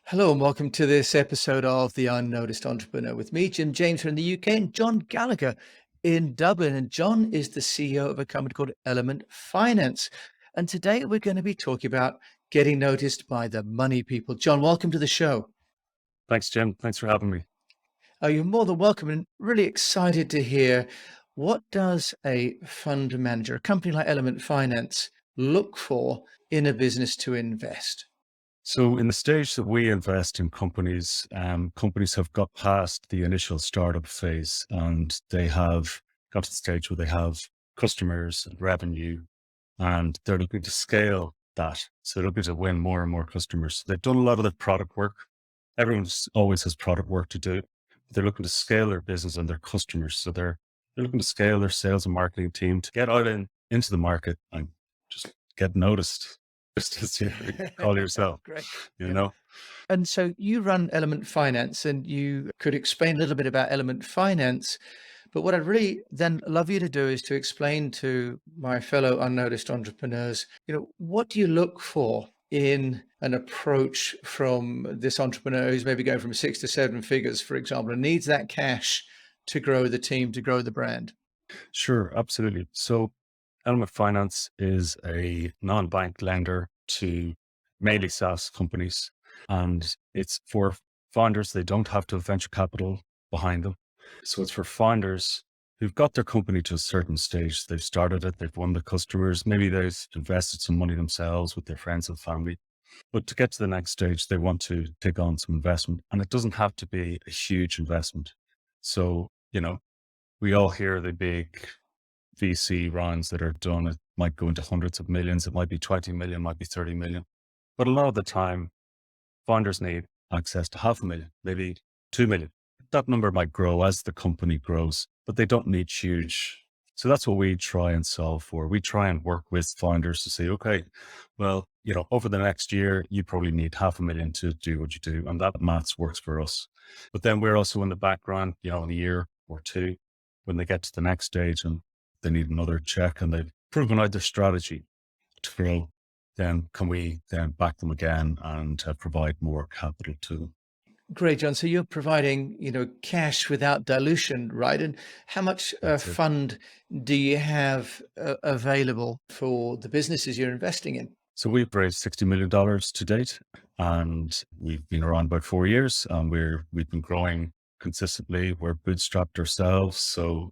Hello and welcome to this episode of The Unnoticed Entrepreneur with me, Jim James here in the UK, and John Gallagher in Dublin. And John is the CEO of a company called Element Finance. And today we're going to be talking about getting noticed by the money people. John, welcome to the show. Thanks, Jim. Thanks for having me. You're more than welcome and really excited to hear what does a fund manager, a company like Element Finance, look for in a business to invest? So, in the stage that we invest in companies, companies have got past the initial startup phase and they have got to the stage where they have customers and revenue and they're looking to scale that. So, they're looking to win more and more customers. They've done a lot of the product work. Everyone's always has product work to do. They're looking to scale their business and their customers. So, they're looking to scale their sales and marketing team to get out into the market and just get noticed, just as you call yourself, Great. you Yeah. know? And so you run Element Finance, and you could explain a little bit about Element Finance. But what I'd really then love you to do is to explain to my fellow unnoticed entrepreneurs, what do you look for in an approach from this entrepreneur who's maybe going from 6 to 7 figures, for example, and needs that cash to grow the team, to grow the brand? Sure, absolutely. So, Element Finance is a non-bank lender to mainly SaaS companies, and it's for founders. They don't have to have venture capital behind them. So it's for founders who've got their company to a certain stage. They've started it, they've won the customers, maybe they've invested some money themselves with their friends and family. But to get to the next stage, they want to take on some investment, and it doesn't have to be a huge investment. So, we all hear the big VC rounds that are done. It might go into hundreds of millions. It might be 20 million, might be 30 million. But a lot of the time, founders need access to 500,000, maybe 2 million. That number might grow as the company grows, but they don't need huge. So that's what we try and solve for. We try and work with founders to say, okay, well, over the next year, you probably need 500,000 to do what you do. And that maths works for us. But then we're also in the background, in a year or two, when they get to the next stage and they need another check and they've proven out their strategy to grow, then can we then back them again and provide more capital to them? Great, John. So you're providing, cash without dilution, right? And how much That's it. fund do you have available for the businesses you're investing in? So we've raised $60 million to date, and we've been around about 4 years. And we've been growing consistently. We're bootstrapped ourselves, so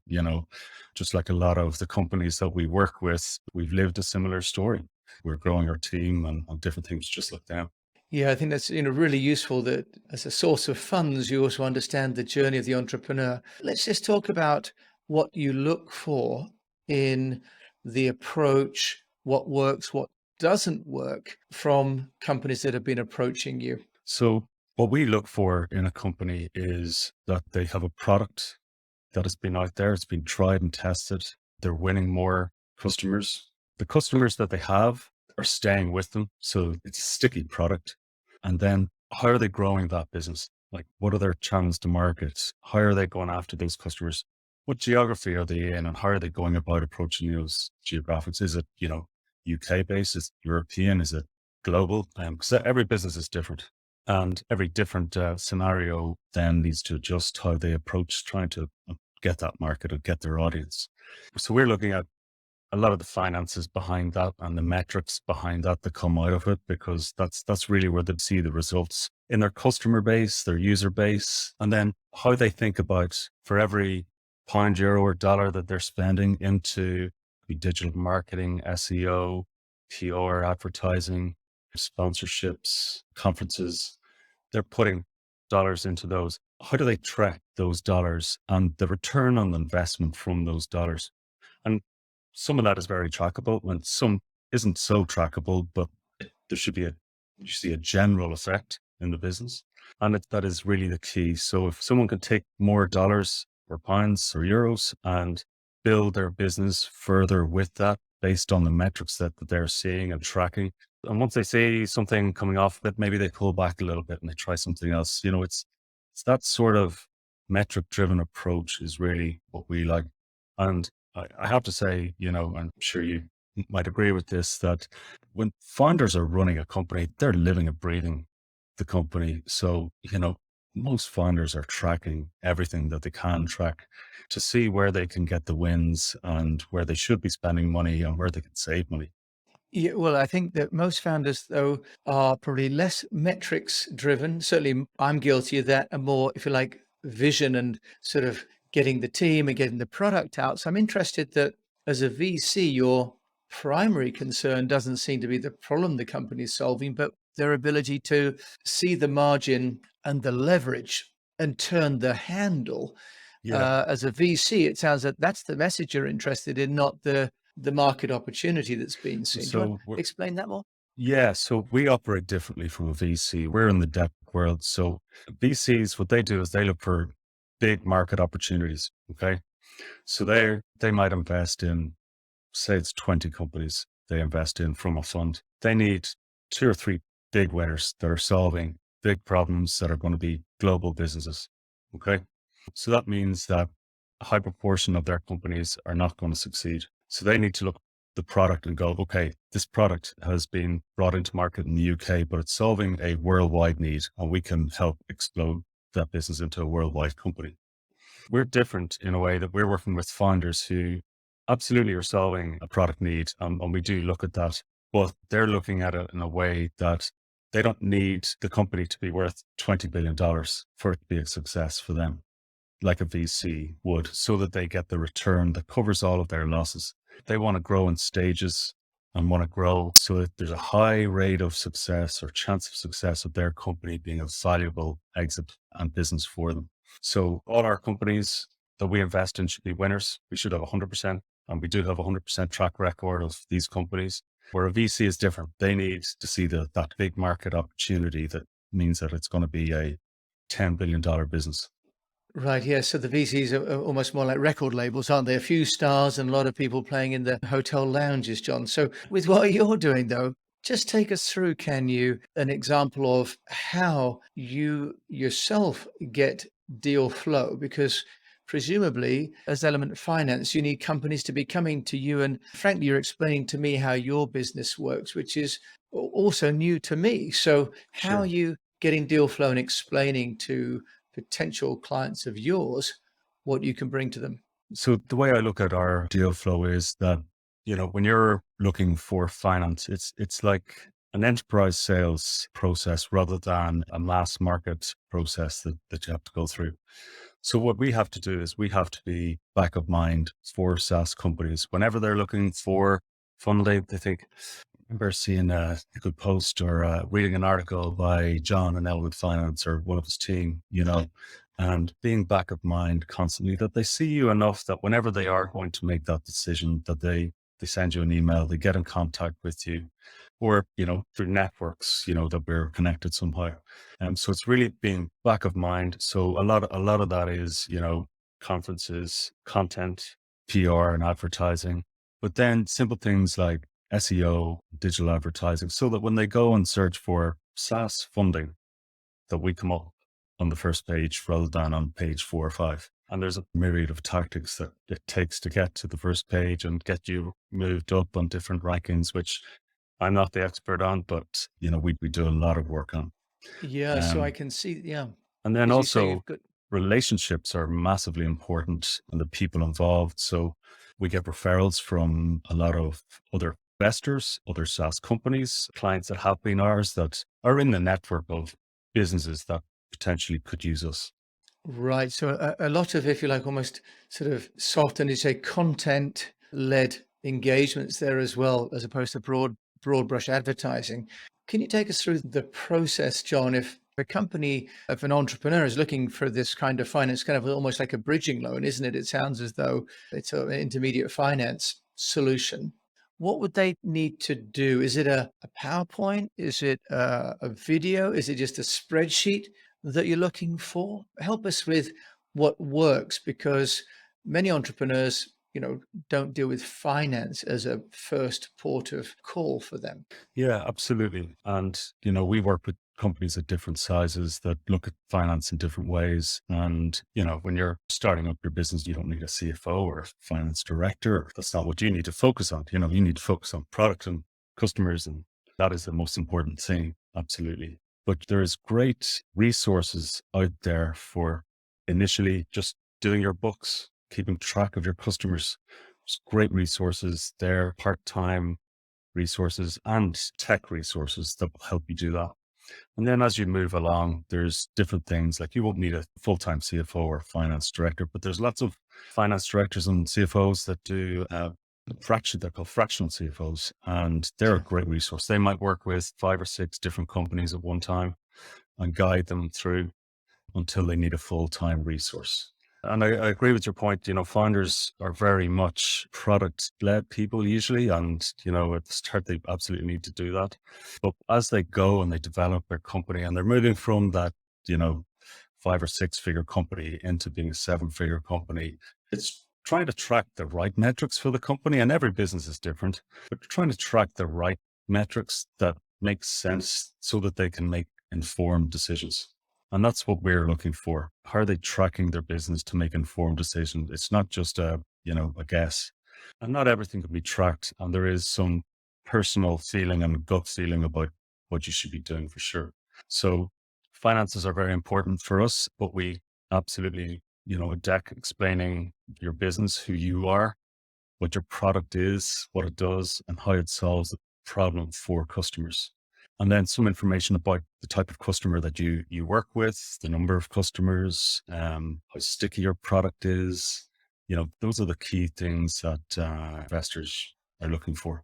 just like a lot of the companies that we work with, we've lived a similar story. We're growing our team and different things just like them. Yeah, I think that's really useful that as a source of funds, you also understand the journey of the entrepreneur. Let's just talk about what you look for in the approach, what works, what doesn't work from companies that have been approaching you. So what we look for in a company is that they have a product that has been out there, it's been tried and tested. They're winning more customers. The customers that they have are staying with them. So it's a sticky product. And then how are they growing that business? Like, what are their channels to market? How are they going after those customers? What geography are they in and how are they going about approaching those geographics? Is it, UK based? Is it European? Is it global? Because every business is different. And every different scenario then needs to adjust how they approach trying to get that market or get their audience. So we're looking at a lot of the finances behind that and the metrics behind that come out of it, because that's really where they see the results in their customer base, their user base, and then how they think about for every pound, euro, or dollar that they're spending into digital marketing, SEO, PR, advertising, sponsorships, conferences, they're putting dollars into those. How do they track those dollars and the return on the investment from those dollars? And some of that is very trackable and some isn't so trackable, but there should be you see a general effect in the business. And that is really the key. So if someone can take more dollars or pounds or euros and build their business further with that based on the metrics that they're seeing and tracking. And once they see something coming off of it, maybe they pull back a little bit and they try something else. It's that sort of metric driven approach is really what we like. And I have to say, I'm sure you might agree with this, that when founders are running a company, they're living and breathing the company. So, most founders are tracking everything that they can track to see where they can get the wins and where they should be spending money and where they can save money. Yeah, well, I think that most founders, though, are probably less metrics driven. Certainly, I'm guilty of that, and more, if you like, vision and sort of getting the team and getting the product out. So I'm interested that as a VC, your primary concern doesn't seem to be the problem the company is solving, but their ability to see the margin and the leverage and turn the handle. Yeah. As a VC, it sounds that that's the message you're interested in, not the market opportunity that's been seen. Do you want So to explain that more? yeah, so we operate differently from a VC. We're in the debt world. So VCs, what they do is they look for big market opportunities. Okay. So they might invest in, say it's 20 companies they invest in from a fund. They need two or three big winners that are solving big problems that are going to be global businesses. Okay. So that means that a high proportion of their companies are not going to succeed. So they need to look at the product and go, okay, this product has been brought into market in the UK, but it's solving a worldwide need and we can help explode that business into a worldwide company. We're different in a way that we're working with founders who absolutely are solving a product need. And we do look at that, but they're looking at it in a way that they don't need the company to be worth $20 billion for it to be a success for them, like a VC would, so that they get the return that covers all of their losses. They want to grow in stages and want to grow so that there's a high rate of success or chance of success of their company being a valuable exit and business for them. So all our companies that we invest in should be winners. We should have 100%, and we do have 100% track record of these companies. Where a VC is different. They need to see that big market opportunity that means that it's going to be a $10 billion business. Right, yeah. So the VCs are almost more like record labels, aren't they? A few stars and a lot of people playing in the hotel lounges, John. So with what you're doing, though, just take us through, can you, an example of how you yourself get deal flow? Because presumably, as Element Finance, you need companies to be coming to you. And frankly, you're explaining to me how your business works, which is also new to me. So how are Sure. you getting deal flow and explaining to potential clients of yours what you can bring to them? So the way I look at our deal flow is that, when you're looking for finance, it's like an enterprise sales process rather than a mass market process that you have to go through. So what we have to do is we have to be back of mind for SaaS companies. Whenever they're looking for funding, they think, I remember seeing a good post or reading an article by John in Elwood Finance or one of his team, and being back of mind constantly that they see you enough that whenever they are going to make that decision, that they send you an email, they get in contact with you, or through networks, that we're connected somehow. So it's really being back of mind. So a lot of that is conferences, content, PR, and advertising, but then simple things like SEO, digital advertising, so that when they go and search for SaaS funding, that we come up on the first page rather than on page 4 or 5. And there's a myriad of tactics that it takes to get to the first page and get you moved up on different rankings, which I'm not the expert on, but we do a lot of work on. Yeah, so I Um, can see, yeah, and then as you say, also you've got relationships are massively important and the people involved. So we get referrals from a lot of other investors, other SaaS companies, clients that have been ours that are in the network of businesses that potentially could use us. right. So a lot of, if you like, almost sort of soft and you say content led engagements there as well, as opposed to broad brush advertising. Can you take us through the process, John? If a company, if an entrepreneur is looking for this kind of finance, kind of almost like a bridging loan, isn't it? It sounds as though it's an intermediate finance solution. What would they need to do? Is it a PowerPoint? Is it a video? Is it just a spreadsheet that you're looking for? Help us with what works, because many entrepreneurs, don't deal with finance as a first port of call for them. Yeah, absolutely. And, we work with companies at different sizes that look at finance in different ways. And, when you're starting up your business, you don't need a CFO or a finance director. That's not what you need to focus on. You need to focus on product and customers. And that is the most important thing. Absolutely. But there is great resources out there for initially just doing your books, keeping track of your customers. There's great resources there, part-time resources and tech resources that will help you do that. And then as you move along, there's different things like you won't need a full-time CFO or finance director, but there's lots of finance directors and CFOs that do they're called fractional CFOs, and they're a Sure. great resource. They might work with 5 or 6 different companies at one time and guide them through until they need a full-time resource. And I agree with your point. Founders are very much product-led people usually, and at the start they absolutely need to do that. But as they go and they develop their company, and they're moving from that, you know, 5 or 6 figure company into being a 7 figure company, it's trying to track the right metrics for the company. And every business is different, but trying to track the right metrics that make sense so that they can make informed decisions. And that's what we're looking for. How are they tracking their business to make informed decisions? It's not just a guess. And not everything can be tracked. And there is some personal feeling and gut feeling about what you should be doing for sure. So finances are very important for us, but we absolutely, a deck explaining your business, who you are, what your product is, what it does, and how it solves a problem for customers. And then some information about the type of customer that you work with, the number of customers, how sticky your product is. Those are the key things that investors are looking for.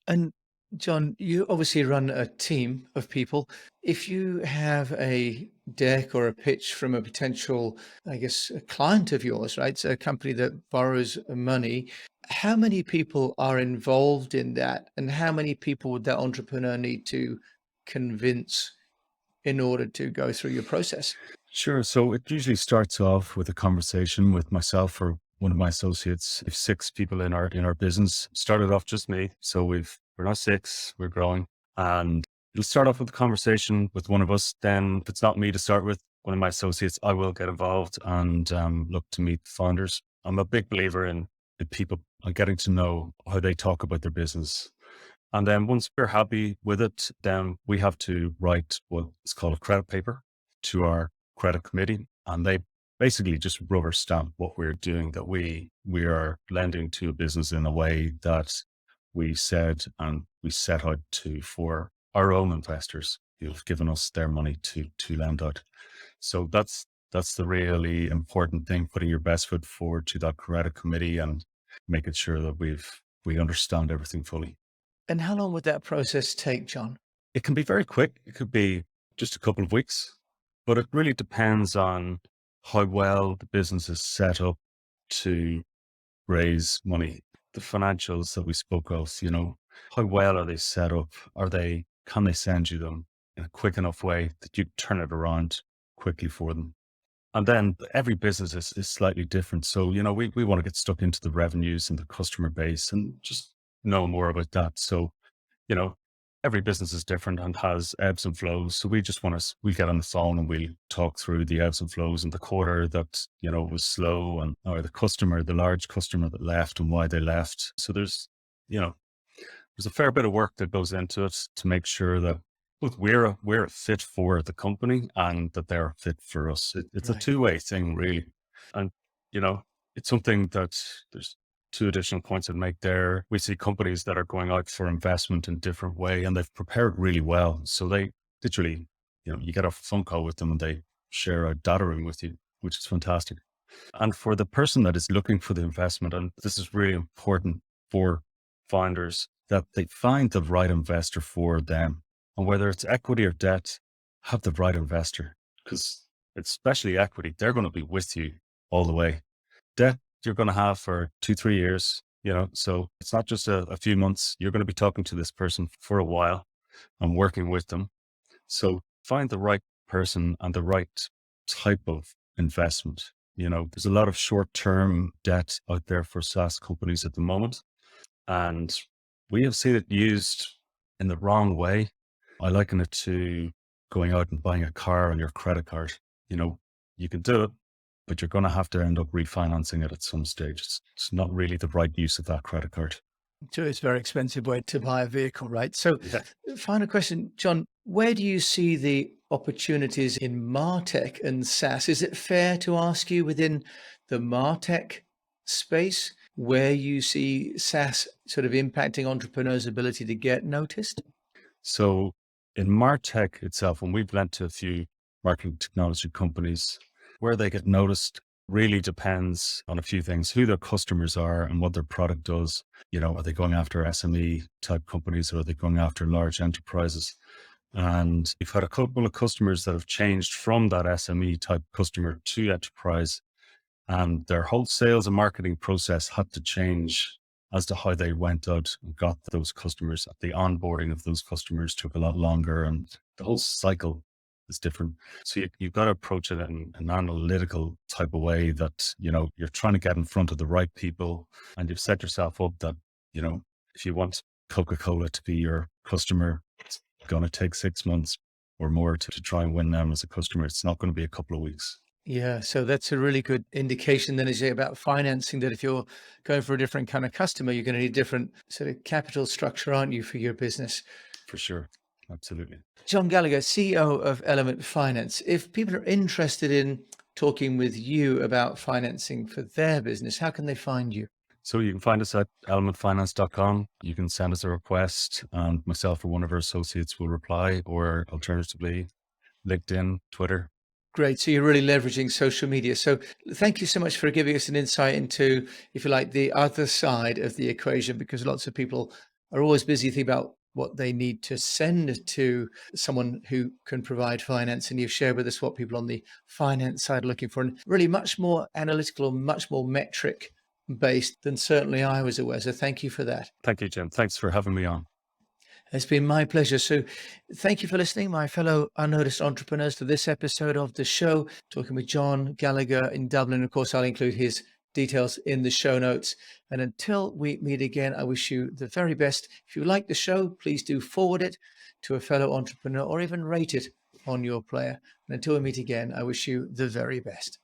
And John, you obviously run a team of people. If you have a deck or a pitch from a potential, I guess, a client of yours, right? So a company that borrows money, how many people are involved in that? And how many people would that entrepreneur need to convince in order to go through your process? Sure. So it usually starts off with a conversation with myself or one of my associates. We've 6 people in our business. Started off just me. So we're now 6, we're growing. And it'll start off with a conversation with one of us. Then if it's not me to start with, one of my associates, I will get involved and look to meet the founders. I'm a big believer in people and getting to know how they talk about their business. And then once we're happy with it, then we have to write what is called a credit paper to our credit committee. And they basically just rubber stamp what we're doing, that we are lending to a business in a way that we said and we set out to for our own investors who've given us their money to lend out. So that's the really important thing, putting your best foot forward to that credit committee and making sure that we understand everything fully. And how long would that process take, John? It can be very quick. It could be just a couple of weeks, but it really depends on how well the business is set up to raise money. The financials that we spoke of, how well are they set up? Can they send you them in a quick enough way that you turn it around quickly for them? And then every business is slightly different. So, we want to get stuck into the revenues and the customer base and just know more about that. So, you know, every business is different and has ebbs and flows. So we get on the phone and we'll talk through the ebbs and flows in the quarter that, was slow, and or the large customer that left and why they left. So you know, there's a fair bit of work that goes into it to make sure that both we're a fit for the company and that they're a fit for us. It's a Right. two-way thing, really. And, you know, it's something that there's two additional points I'd make there. We see companies that are going out for investment in different way and they've prepared really well. So they literally, you get a phone call with them and they share a data room with you, which is fantastic. And for the person that is looking for the investment, and this is really important for founders, that they find the right investor for them. And whether it's equity or debt, have the right investor, because especially equity, they're going to be with you all the way. Debt, you're going to have for 2, 3 years, so it's not just a few months. You're going to be talking to this person for a while and working with them. So find the right person and the right type of investment. There's a lot of short-term debt out there for SaaS companies at the moment, and we have seen it used in the wrong way. I liken it to going out and buying a car on your credit card. You can do it, but you're going to have to end up refinancing it at some stage. It's not really the right use of that credit card. So it's a very expensive way to buy a vehicle, right? So, Yeah. final question, John, where do you see the opportunities in MarTech and SaaS. Is it fair to ask you within the MarTech space where you see SaaS sort of impacting entrepreneurs' ability to get noticed? So in MarTech itself, when we've lent to a few marketing technology companies, where they get noticed really depends on a few things, who their customers are and what their product does. Are they going after SME type companies, or are they going after large enterprises? And we've had a couple of customers that have changed from that SME type customer to enterprise, and their whole sales and marketing process had to change as to how they went out and got those customers. The onboarding of those customers took a lot longer, and the whole cycle is different. So you've got to approach it in an analytical type of way that, you're trying to get in front of the right people, and you've set yourself up that, if you want Coca-Cola to be your customer, it's going to take 6 months or more to try and win them as a customer. It's not going to be a couple of weeks. Yeah, so that's a really good indication then, is about financing, that if you're going for a different kind of customer, you're going to need different sort of capital structure, aren't you, for your business? For sure. Absolutely. John Gallagher, CEO of Element Finance. If people are interested in talking with you about financing for their business, how can they find you? So you can find us at elementfinance.com. You can send us a request, and myself or one of our associates will reply, or alternatively, LinkedIn, Twitter. Great. So you're really leveraging social media. So thank you so much for giving us an insight into, if you like, the other side of the equation, because lots of people are always busy thinking about what they need to send to someone who can provide finance. And you've shared with us what people on the finance side are looking for, and really much more analytical or much more metric based than certainly I was aware. So thank you for that. Thank you, Jim. Thanks for having me on. It's been my pleasure. So thank you for listening, my fellow unnoticed entrepreneurs, to this episode of the show, talking with John Gallagher in Dublin. Of course, I'll include his details in the show notes. And until we meet again, I wish you the very best. If you like the show, please do forward it to a fellow entrepreneur, or even rate it on your player. And until we meet again, I wish you the very best.